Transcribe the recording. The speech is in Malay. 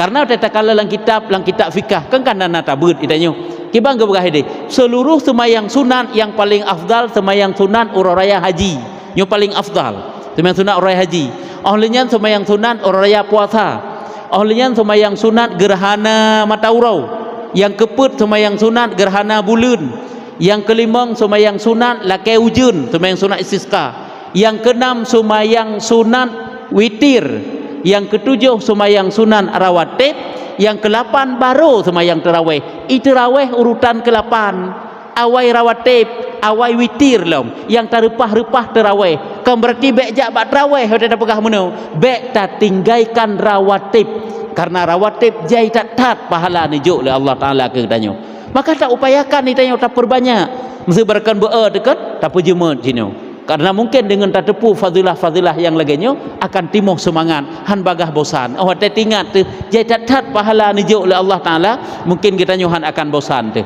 karena kita kala lang kitab fikah kan nana tabut itanyo kibang gebagah ide seluruh semayang sunat yang paling afdal semayang sunat uraya haji yang paling afdal semayang sunat uraya haji ahlinya semayang sunat uraya puasa ahlinya semayang sunat gerhana mata urau yang keput semayang sunat gerhana bulan yang kelima semayang sunat lakai ujun semayang sunat istisqa yang keenam semayang sunat witir yang ketujuh semayang sunat rawatib yang ke-8 baru semayang tarawih. Itu tarawih urutan ke-8. Awai rawatib, awai witir lom. Yang terepah-repah tarawih. Kan berarti bek jak bak tarawih ada pegah menu. Bek tak tinggalkan rawatib. Karena rawatib jai tak tat pahala ni juk oleh Allah Taala ke katanya. Maka tak upayakan ni tanya tak perbanyak. Mesti berkan dekat tak perjemat jino. Karena mungkin dengan tertepu fadilah-fadilah yang lainnya akan timbul semangat han bagah bosan. Oh, tak ingat tu jai tak pahala ni oleh Allah Taala, mungkin kita nyuhan akan bosan tu.